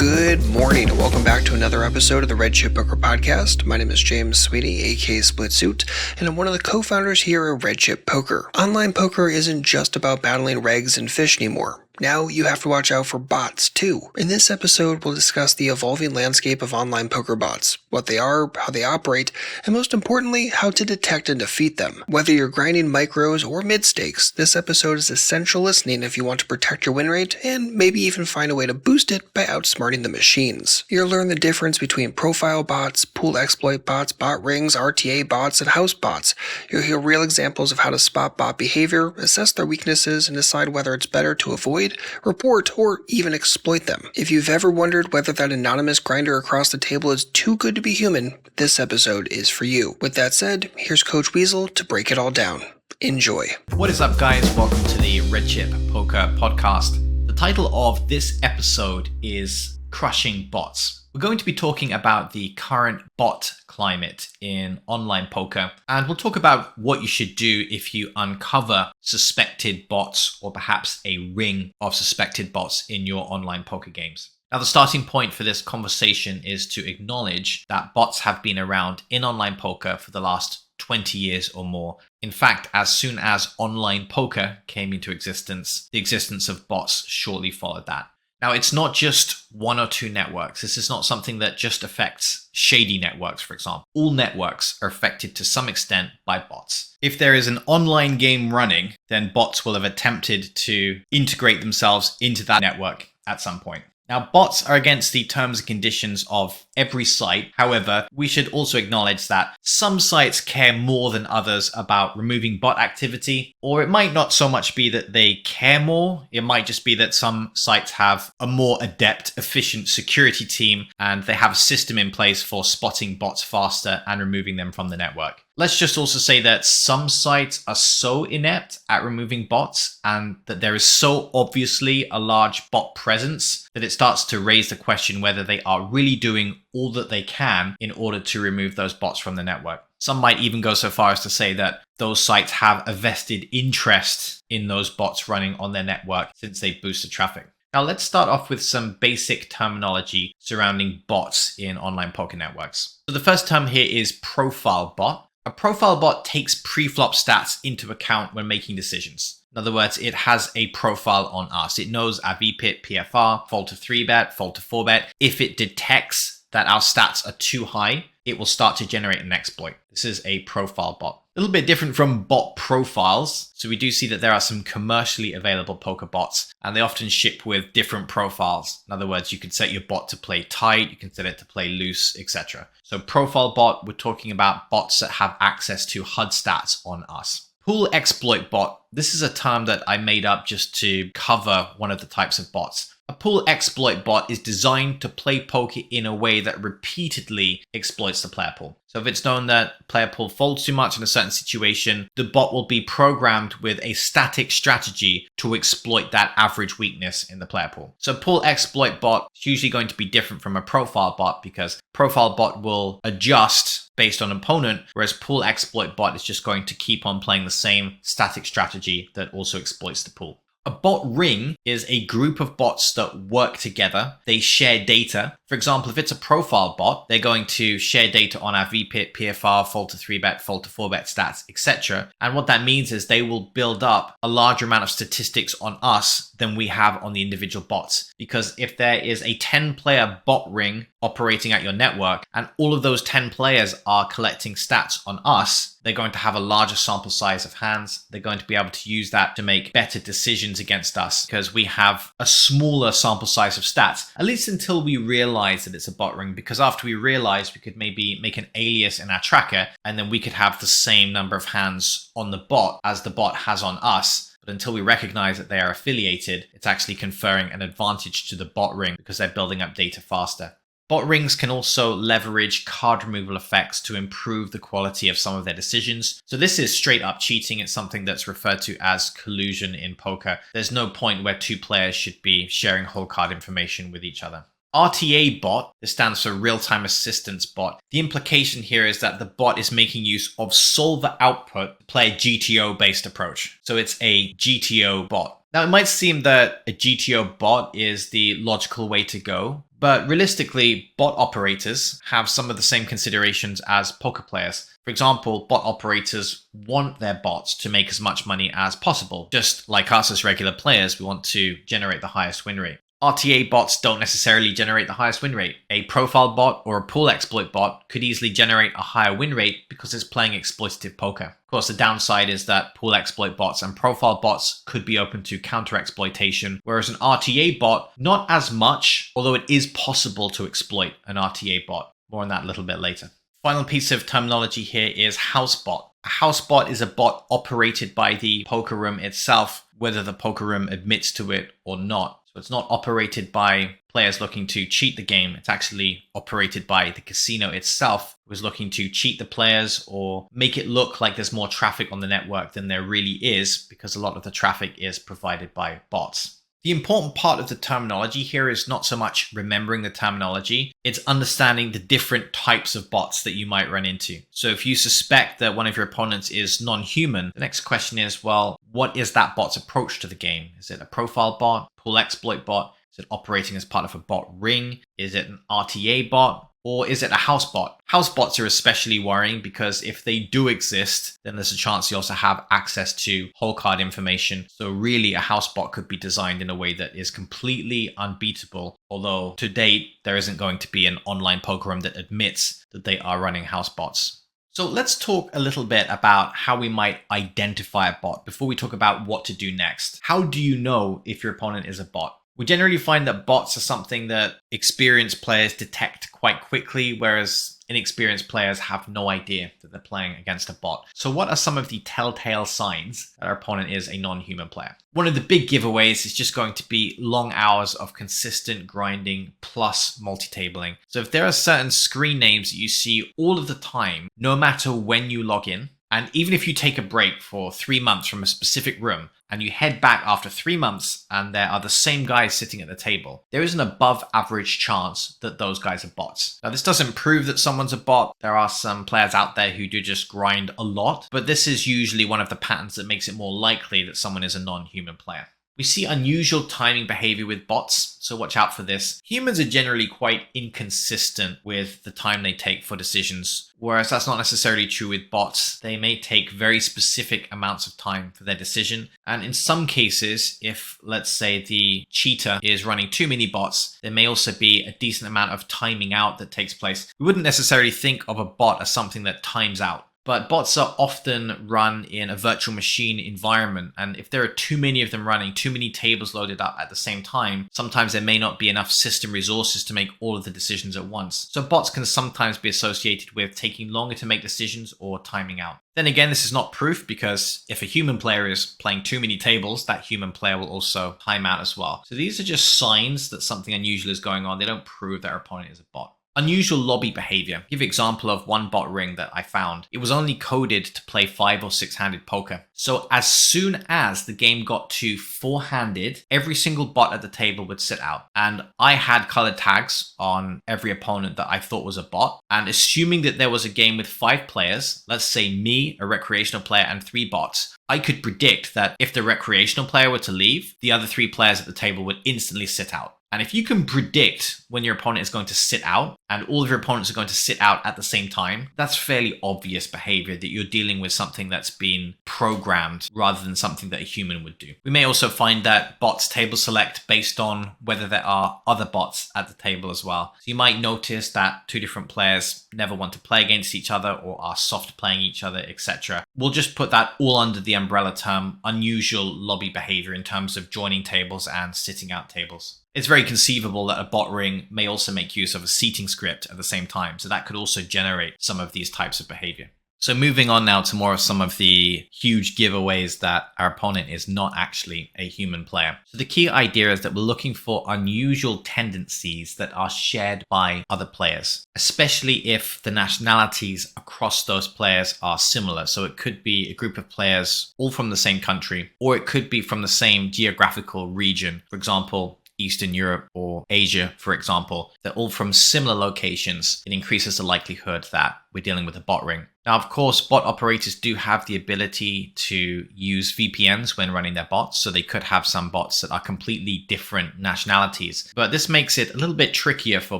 Good morning and welcome back to another episode of the Red Chip Poker Podcast. My name is James Sweeney, aka Split Suit, and I'm one of the co-founders here at Red Chip Poker. Online poker isn't just about battling regs and fish anymore. Now you have to watch out for bots too. In this episode, we'll discuss the evolving landscape of online poker bots, what they are, how they operate, and most importantly, how to detect and defeat them. Whether you're grinding micros or mid-stakes, this episode is essential listening if you want to protect your win rate and maybe even find a way to boost it by outsmarting the machines. You'll learn the difference between profile bots, pool exploit bots, bot rings, RTA bots, and house bots. You'll hear real examples of how to spot bot behavior, assess their weaknesses, and decide whether it's better to avoid, report, or even exploit them. If you've ever wondered whether that anonymous grinder across the table is too good to be human, this episode is for you. With that said, here's Coach Weasel to break it all down. Enjoy. What is up, guys? Welcome to the Red Chip Poker Podcast. The title of this episode is Crushing Bots. We're going to be talking about the current bot climate in online poker, and we'll talk about what you should do if you uncover suspected bots or perhaps a ring of suspected bots in your online poker games. Now, the starting point for this conversation is to acknowledge that bots have been around in online poker for the last 20 years or more. In fact, as soon as online poker came into existence, the existence of bots shortly followed that. Now, it's not just one or two networks. This is not something that just affects shady networks, for example. All networks are affected to some extent by bots. If there is an online game running, then bots will have attempted to integrate themselves into that network at some point. Now, bots are against the terms and conditions of every site. However, we should also acknowledge that some sites care more than others about removing bot activity, or it might not so much be that they care more. It might just be that some sites have a more adept, efficient security team, and they have a system in place for spotting bots faster and removing them from the network. Let's just also say that some sites are so inept at removing bots and that there is so obviously a large bot presence that it starts to raise the question whether they are really doing all that they can in order to remove those bots from the network. Some might even go so far as to say that those sites have a vested interest in those bots running on their network since they boost the traffic. Now, let's start off with some basic terminology surrounding bots in online poker networks. So the first term here is profile bot. A profile bot takes pre-flop stats into account when making decisions. In other words, it has a profile on us. It knows our VPIT, PFR, fold to 3-bet, fold to 4-bet. If it detects that our stats are too high, it will start to generate an exploit. This is a profile bot. A little bit different from bot profiles. So we do see that there are some commercially available poker bots, and they often ship with different profiles. In other words, you can set your bot to play tight, you can set it to play loose, etc. So profile bot, we're talking about bots that have access to HUD stats on us. Pool exploit bot. This is a term that I made up just to cover one of the types of bots. A pool exploit bot is designed to play poker in a way that repeatedly exploits the player pool. So if it's known that player pool folds too much in a certain situation, the bot will be programmed with a static strategy to exploit that average weakness in the player pool. So pool exploit bot is usually going to be different from a profile bot because profile bot will adjust based on opponent, whereas pool exploit bot is just going to keep on playing the same static strategy that also exploits the pool. A bot ring is a group of bots that work together. They share data. For example, if it's a profile bot, they're going to share data on our VPIT, PFR, fold to 3-bet, fold to 4-bet stats, etc. And what that means is they will build up a larger amount of statistics on us than we have on the individual bots. Because if there is a 10-player bot ring operating at your network and all of those 10 players are collecting stats on us, they're going to have a larger sample size of hands. They're going to be able to use that to make better decisions against us because we have a smaller sample size of stats, at least until we realize that it's a bot ring. Because after we realize, we could maybe make an alias in our tracker and then we could have the same number of hands on the bot as the bot has on us. But until we recognize that they are affiliated, it's actually conferring an advantage to the bot ring because they're building up data faster. Bot rings can also leverage card removal effects to improve the quality of some of their decisions. So this is straight up cheating. It's something that's referred to as collusion in poker. There's no point where two players should be sharing whole card information with each other. RTA bot, this stands for real-time assistance bot. The implication here is that the bot is making use of solver output to play a GTO-based approach. So it's a GTO bot. Now, it might seem that a GTO bot is the logical way to go, But realistically, bot operators have some of the same considerations as poker players. For example, bot operators want their bots to make as much money as possible. Just like us as regular players, we want to generate the highest win rate. RTA bots don't necessarily generate the highest win rate. A profile bot or a pool exploit bot could easily generate a higher win rate because it's playing exploitative poker. Of course, the downside is that pool exploit bots and profile bots could be open to counter exploitation, whereas an RTA bot, not as much, although it is possible to exploit an RTA bot. More on that a little bit later. Final piece of terminology here is house bot. A house bot is a bot operated by the poker room itself, whether the poker room admits to it or not. So it's not operated by players looking to cheat the game. It's actually operated by the casino itself, who is looking to cheat the players or make it look like there's more traffic on the network than there really is, because a lot of the traffic is provided by bots. The important part of the terminology here is not so much remembering the terminology, it's understanding the different types of bots that you might run into. So if you suspect that one of your opponents is non-human, the next question is, well, what is that bot's approach to the game? Is it a profile bot, pool exploit bot? Is it operating as part of a bot ring? Is it an RTA bot? Or is it a house bot? House bots are especially worrying because if they do exist, then there's a chance you also have access to hole card information. So really a house bot could be designed in a way that is completely unbeatable. Although to date, there isn't going to be an online poker room that admits that they are running house bots. So let's talk a little bit about how we might identify a bot before we talk about what to do next. How do you know if your opponent is a bot? We generally find that bots are something that experienced players detect quite quickly, whereas inexperienced players have no idea that they're playing against a bot. So what are some of the telltale signs that our opponent is a non-human player? One of the big giveaways is just going to be long hours of consistent grinding plus multi-tabling. So if there are certain screen names that you see all of the time, no matter when you log in, and even if you take a break for 3 months from a specific room and you head back after 3 months and there are the same guys sitting at the table, there is an above average chance that those guys are bots. Now, this doesn't prove that someone's a bot. There are some players out there who do just grind a lot, but this is usually one of the patterns that makes it more likely that someone is a non-human player. We see unusual timing behavior with bots, so watch out for this. Humans are generally quite inconsistent with the time they take for decisions, whereas that's not necessarily true with bots. They may take very specific amounts of time for their decision, and in some cases, if let's say the cheater is running too many bots, there may also be a decent amount of timing out that takes place. We wouldn't necessarily think of a bot as something that times out. But bots are often run in a virtual machine environment, and if there are too many of them running, too many tables loaded up at the same time, sometimes there may not be enough system resources to make all of the decisions at once. So bots can sometimes be associated with taking longer to make decisions or timing out. Then again, this is not proof, because if a human player is playing too many tables, that human player will also time out as well. So these are just signs that something unusual is going on. They don't prove that our opponent is a bot. Unusual lobby behavior. Give an example of one bot ring that I found. It was only coded to play 5 or 6-handed poker. So as soon as the game got to 4-handed, every single bot at the table would sit out. And I had colored tags on every opponent that I thought was a bot. And assuming that there was a game with 5 players, let's say me, a recreational player, and 3 bots, I could predict that if the recreational player were to leave, the other 3 players at the table would instantly sit out. And if you can predict when your opponent is going to sit out and all of your opponents are going to sit out at the same time, that's fairly obvious behavior that you're dealing with something that's been programmed rather than something that a human would do. We may also find that bots table select based on whether there are other bots at the table as well. So you might notice that 2 different players never want to play against each other or are soft playing each other, etc. We'll just put that all under the umbrella term unusual lobby behavior in terms of joining tables and sitting out tables. It's very conceivable that a bot ring may also make use of a seating script at the same time, so that could also generate some of these types of behavior. So moving on now to more of some of the huge giveaways that our opponent is not actually a human player. So the key idea is that we're looking for unusual tendencies that are shared by other players, especially if the nationalities across those players are similar. So it could be a group of players all from the same country, or it could be from the same geographical region. For example, Eastern Europe or Asia, for example, they're all from similar locations. It increases the likelihood that we're dealing with a bot ring. Now, of course, bot operators do have the ability to use VPNs when running their bots, so they could have some bots that are completely different nationalities. But this makes it a little bit trickier for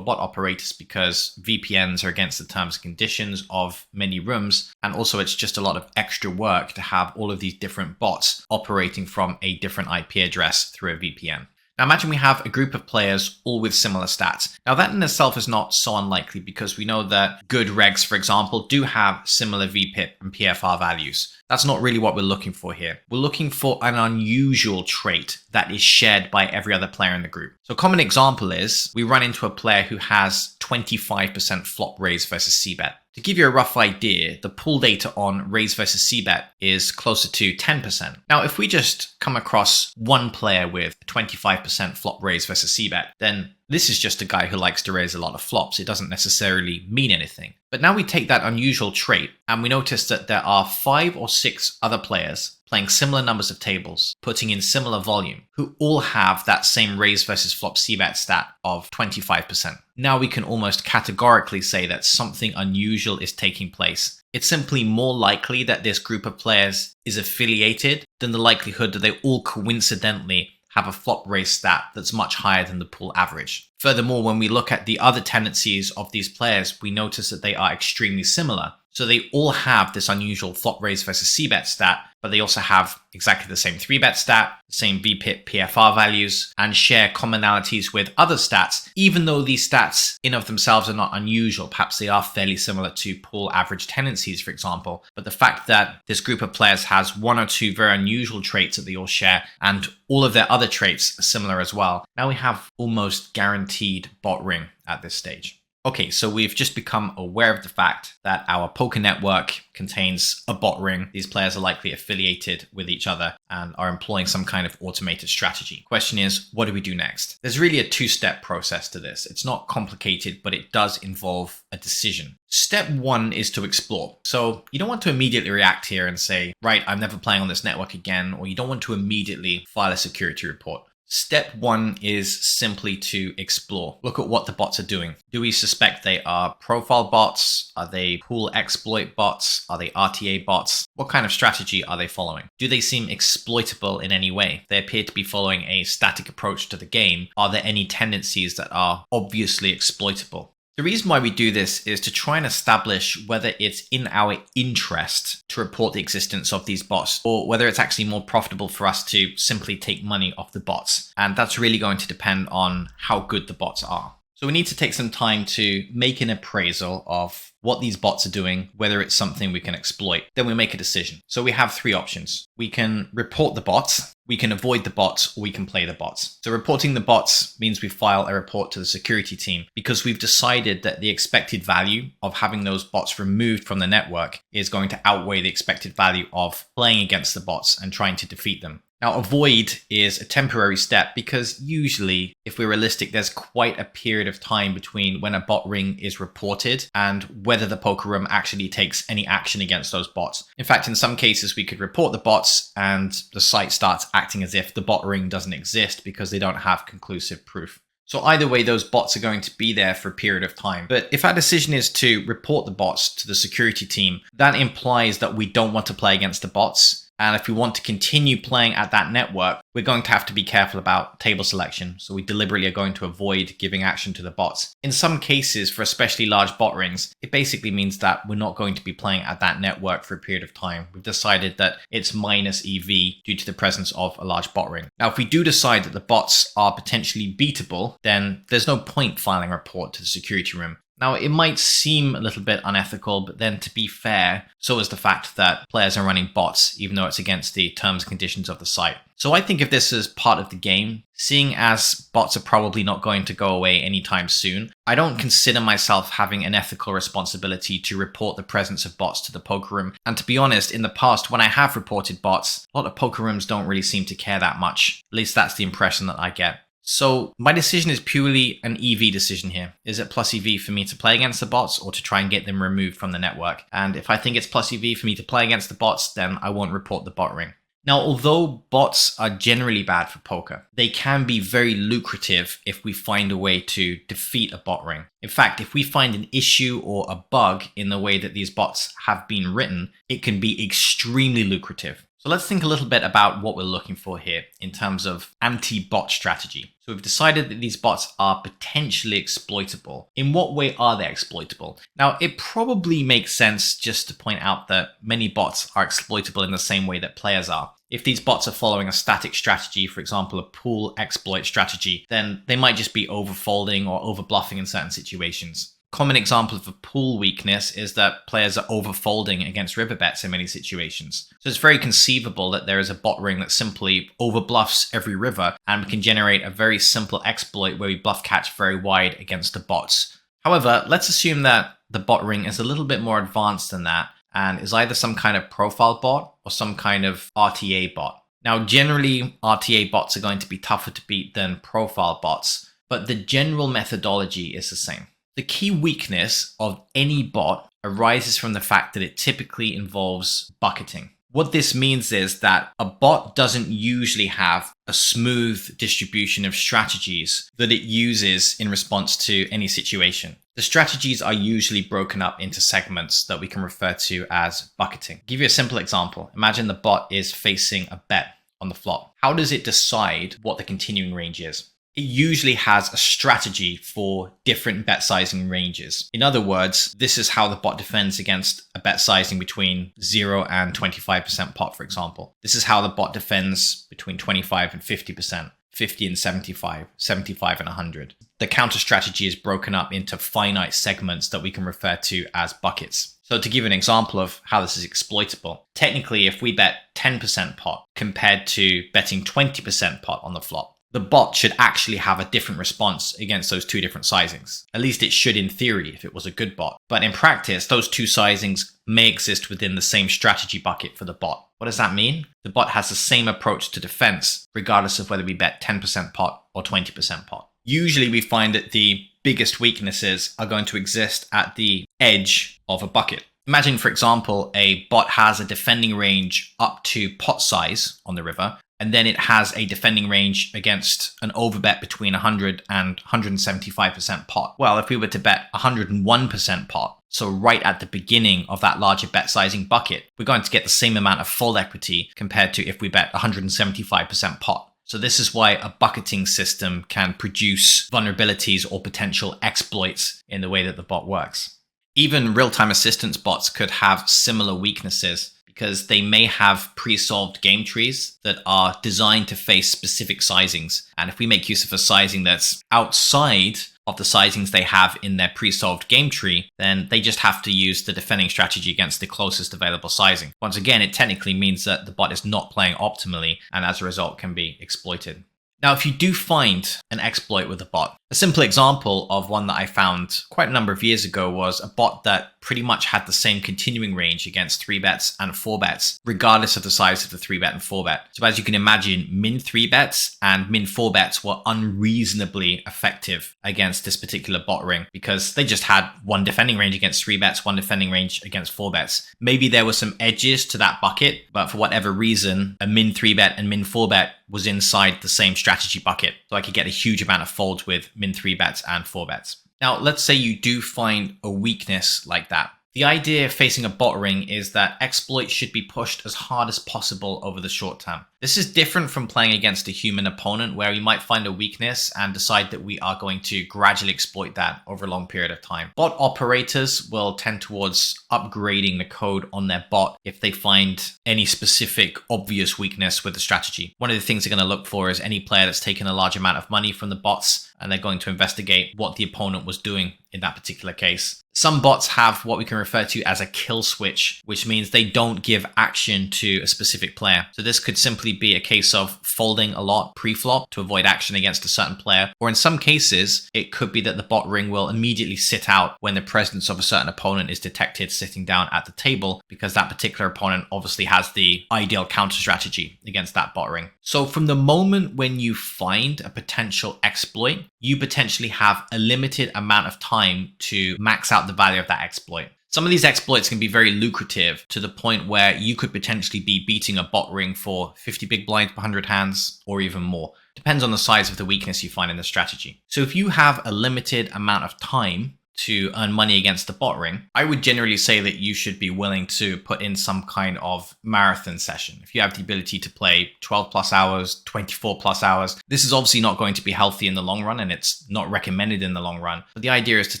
bot operators because VPNs are against the terms and conditions of many rooms, and also it's just a lot of extra work to have all of these different bots operating from a different IP address through a VPN. Now imagine we have a group of players all with similar stats. Now that in itself is not so unlikely because we know that good regs, for example, do have similar VPIP and PFR values. That's not really what we're looking for here. We're looking for an unusual trait that is shared by every other player in the group. So a common example is we run into a player who has 25% flop raise versus c-bet. To give you a rough idea, the pool data on raise versus c-bet is closer to 10%. Now, if we just come across one player with 25% flop raise versus c-bet, then this is just a guy who likes to raise a lot of flops. It doesn't necessarily mean anything. But now we take that unusual trait and we notice that there are 5 or 6 other players playing similar numbers of tables, putting in similar volume, who all have that same raise versus flop c-bet stat of 25%. Now we can almost categorically say that something unusual is taking place. It's simply more likely that this group of players is affiliated than the likelihood that they all coincidentally have a flop raise stat that's much higher than the pool average. Furthermore, when we look at the other tendencies of these players, we notice that they are extremely similar. So they all have this unusual flop raise versus c-bet stat, but they also have exactly the same 3-bet stat, the same VPIP PFR values, and share commonalities with other stats, even though these stats in of themselves are not unusual. Perhaps they are fairly similar to pool average tendencies, for example. But the fact that this group of players has 1 or 2 very unusual traits that they all share, and all of their other traits are similar as well, now we have almost guaranteed bot ring at this stage. Okay, so we've just become aware of the fact that our poker network contains a bot ring. These players are likely affiliated with each other and are employing some kind of automated strategy. Question is, what do we do next? There's really a 2-step process to this. It's not complicated, but it does involve a decision. Step 1 is to explore. So you don't want to immediately react here and say, right, I'm never playing on this network again, or you don't want to immediately file a security report. Step 1 is simply to explore. Look at what the bots are doing. Do we suspect they are profile bots? Are they pool exploit bots? Are they RTA bots? What kind of strategy are they following? Do they seem exploitable in any way? They appear to be following a static approach to the game. Are there any tendencies that are obviously exploitable? The reason why we do this is to try and establish whether it's in our interest to report the existence of these bots, or whether it's actually more profitable for us to simply take money off the bots. And that's really going to depend on how good the bots are. So we need to take some time to make an appraisal of what these bots are doing, whether it's something we can exploit. Then we make a decision. So we have 3 options. We can report the bots, we can avoid the bots, or we can play the bots. So reporting the bots means we file a report to the security team because we've decided that the expected value of having those bots removed from the network is going to outweigh the expected value of playing against the bots and trying to defeat them. Now, avoid is a temporary step because usually, if we're realistic, there's quite a period of time between when a bot ring is reported and whether the poker room actually takes any action against those bots. In fact, in some cases, we could report the bots and the site starts acting as if the bot ring doesn't exist because they don't have conclusive proof. So either way, those bots are going to be there for a period of time. But if our decision is to report the bots to the security team, that implies that we don't want to play against the bots. And if we want to continue playing at that network, we're going to have to be careful about table selection. So we deliberately are going to avoid giving action to the bots. In some cases, for especially large bot rings, it basically means that we're not going to be playing at that network for a period of time. We've decided that it's minus EV due to the presence of a large bot ring. Now, if we do decide that the bots are potentially beatable, then there's no point filing a report to the security room. Now, it might seem a little bit unethical, but then to be fair, so is the fact that players are running bots, even though it's against the terms and conditions of the site. So I think of this as part of the game. Seeing as bots are probably not going to go away anytime soon, I don't consider myself having an ethical responsibility to report the presence of bots to the poker room. And to be honest, in the past, when I have reported bots, a lot of poker rooms don't really seem to care that much. At least that's the impression that I get. So my decision is purely an EV decision here. Is it plus EV for me to play against the bots or to try and get them removed from the network? And if I think it's plus EV for me to play against the bots, then I won't report the bot ring. Now, although bots are generally bad for poker, they can be very lucrative if we find a way to defeat a bot ring. In fact, if we find an issue or a bug in the way that these bots have been written, it can be extremely lucrative. So let's think a little bit about what we're looking for here in terms of anti-bot strategy. So we've decided that these bots are potentially exploitable. In what way are they exploitable? Now, it probably makes sense just to point out that many bots are exploitable in the same way that players are. If these bots are following a static strategy, for example, a pool exploit strategy, then they might just be overfolding or overbluffing in certain situations. Common example of a pool weakness is that players are overfolding against river bets in many situations. So it's very conceivable that there is a bot ring that simply overbluffs every river and can generate a very simple exploit where we bluff catch very wide against the bots. However, let's assume that the bot ring is a little bit more advanced than that and is either some kind of profile bot or some kind of RTA bot. Now, generally, RTA bots are going to be tougher to beat than profile bots, but the general methodology is the same. The key weakness of any bot arises from the fact that it typically involves bucketing. What this means is that a bot doesn't usually have a smooth distribution of strategies that it uses in response to any situation. The strategies are usually broken up into segments that we can refer to as bucketing. I'll give you a simple example. Imagine the bot is facing a bet on the flop. How does it decide what the continuing range is? It usually has a strategy for different bet sizing ranges. In other words, this is how the bot defends against a bet sizing between 0 and 25% pot, for example. This is how the bot defends between 25 and 50%, 50 and 75, 75 and 100. The counter strategy is broken up into finite segments that we can refer to as buckets. So to give an example of how this is exploitable, technically if we bet 10% pot compared to betting 20% pot on the flop, the bot should actually have a different response against those two different sizings. At least it should in theory if it was a good bot. But in practice, those two sizings may exist within the same strategy bucket for the bot. What does that mean? The bot has the same approach to defense, regardless of whether we bet 10% pot or 20% pot. Usually we find that the biggest weaknesses are going to exist at the edge of a bucket. Imagine, for example, a bot has a defending range up to pot size on the river, and then it has a defending range against an overbet between 100 and 175% pot. Well, if we were to bet 101% pot, so right at the beginning of that larger bet sizing bucket, we're going to get the same amount of fold equity compared to if we bet 175% pot. So this is why a bucketing system can produce vulnerabilities or potential exploits in the way that the bot works. Even real-time assistance bots could have similar weaknesses, because they may have pre-solved game trees that are designed to face specific sizings. And if we make use of a sizing that's outside of the sizings they have in their pre-solved game tree, then they just have to use the defending strategy against the closest available sizing. Once again, it technically means that the bot is not playing optimally and as a result can be exploited. Now, if you do find an exploit with a bot, a simple example of one that I found quite a number of years ago was a bot that pretty much had the same continuing range against 3-bets and 4-bets, regardless of the size of the 3-bet and 4-bet. So as you can imagine, min 3-bets and min 4-bets were unreasonably effective against this particular bot ring because they just had one defending range against 3-bets, one defending range against 4-bets. Maybe there were some edges to that bucket, but for whatever reason, a min 3-bet and min 4-bet was inside the same strategy bucket. So I could get a huge amount of folds with min 3-bets and 4-bets. Now, let's say you do find a weakness like that. The idea facing a bot ring is that exploits should be pushed as hard as possible over the short term. This is different from playing against a human opponent where we might find a weakness and decide that we are going to gradually exploit that over a long period of time. Bot operators will tend towards upgrading the code on their bot if they find any specific obvious weakness with the strategy. One of the things they're going to look for is any player that's taken a large amount of money from the bots, and they're going to investigate what the opponent was doing in that particular case. Some bots have what we can refer to as a kill switch, which means they don't give action to a specific player. So this could simply be a case of folding a lot pre-flop to avoid action against a certain player. Or in some cases, it could be that the bot ring will immediately sit out when the presence of a certain opponent is detected sitting down at the table, because that particular opponent obviously has the ideal counter strategy against that bot ring. So from the moment when you find a potential exploit, you potentially have a limited amount of time to max out the value of that exploit. Some of these exploits can be very lucrative to the point where you could potentially be beating a bot ring for 50 big blinds per 100 hands or even more. Depends on the size of the weakness you find in the strategy. So if you have a limited amount of time to earn money against the bot ring, I would generally say that you should be willing to put in some kind of marathon session. If you have the ability to play 12 plus hours, 24 plus hours, this is obviously not going to be healthy in the long run and it's not recommended in the long run. But the idea is to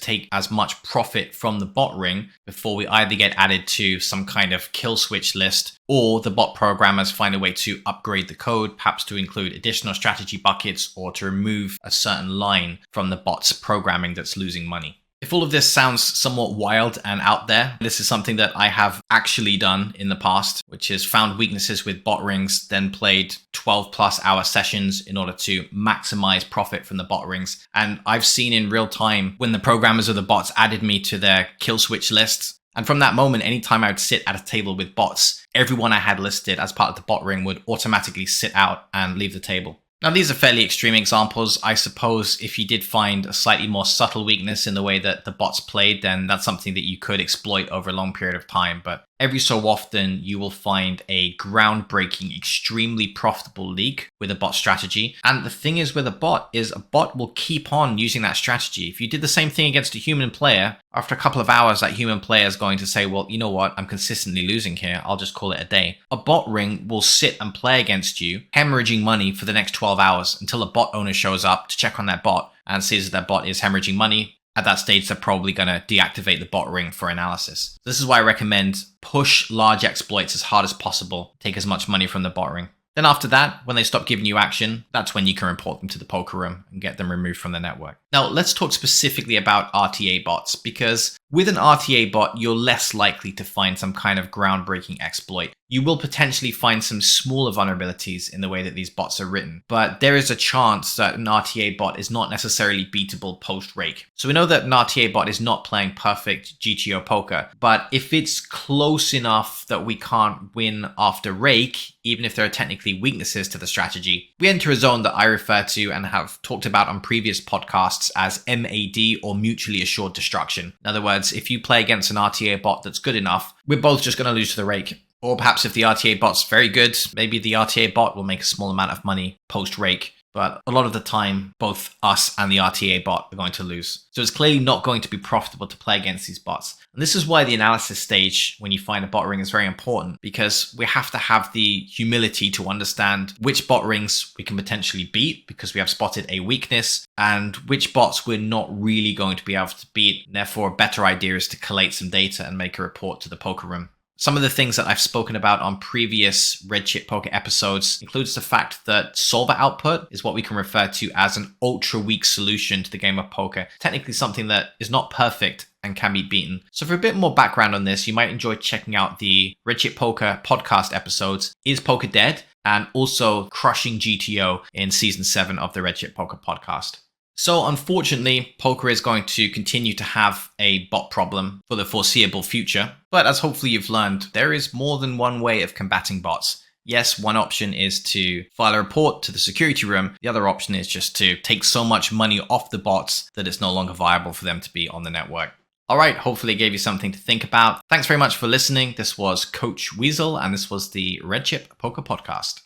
take as much profit from the bot ring before we either get added to some kind of kill switch list or the bot programmers find a way to upgrade the code, perhaps to include additional strategy buckets or to remove a certain line from the bot's programming that's losing money. If all of this sounds somewhat wild and out there, this is something that I have actually done in the past, which is found weaknesses with bot rings, then played 12 plus hour sessions in order to maximize profit from the bot rings. And I've seen in real time when the programmers of the bots added me to their kill switch lists. And from that moment, anytime I would sit at a table with bots, everyone I had listed as part of the bot ring would automatically sit out and leave the table. Now, these are fairly extreme examples. I suppose if you did find a slightly more subtle weakness in the way that the bots played, then that's something that you could exploit over a long period of time. But every so often, you will find a groundbreaking, extremely profitable leak with a bot strategy. And the thing is with a bot will keep on using that strategy. If you did the same thing against a human player, after a couple of hours, that human player is going to say, well, you know what? I'm consistently losing here. I'll just call it a day. A bot ring will sit and play against you, hemorrhaging money for the next 12 hours until a bot owner shows up to check on that bot and sees that that bot is hemorrhaging money. At that stage, they're probably going to deactivate the bot ring for analysis. This is why I recommend push large exploits as hard as possible, take as much money from the bot ring. Then after that, when they stop giving you action, that's when you can report them to the poker room and get them removed from the network. Now, let's talk specifically about RTA bots, because with an RTA bot, you're less likely to find some kind of groundbreaking exploit. You will potentially find some smaller vulnerabilities in the way that these bots are written, but there is a chance that an RTA bot is not necessarily beatable post-rake. So we know that an RTA bot is not playing perfect GTO poker, but if it's close enough that we can't win after rake, even if there are technically weaknesses to the strategy, we enter a zone that I refer to and have talked about on previous podcasts as MAD, or mutually assured destruction. In other words, if you play against an RTA bot that's good enough, we're both just going to lose to the rake. Or perhaps if the RTA bot's very good, maybe the RTA bot will make a small amount of money post-rake. But a lot of the time, both us and the RTA bot are going to lose. So it's clearly not going to be profitable to play against these bots. And this is why the analysis stage, when you find a bot ring, is very important, because we have to have the humility to understand which bot rings we can potentially beat because we have spotted a weakness, and which bots we're not really going to be able to beat. Therefore, a better idea is to collate some data and make a report to the poker room. Some of the things that I've spoken about on previous Red Chip Poker episodes includes the fact that solver output is what we can refer to as an ultra weak solution to the game of poker. Technically something that is not perfect and can be beaten. So for a bit more background on this, you might enjoy checking out the Red Chip Poker podcast episodes, Is Poker Dead? And also Crushing GTO in season 7 of the Red Chip Poker podcast. So unfortunately, poker is going to continue to have a bot problem for the foreseeable future. But as hopefully you've learned, there is more than one way of combating bots. Yes, one option is to file a report to the security room. The other option is just to take so much money off the bots that it's no longer viable for them to be on the network. All right, hopefully it gave you something to think about. Thanks very much for listening. This was Coach Weasel, and this was the Red Chip Poker Podcast.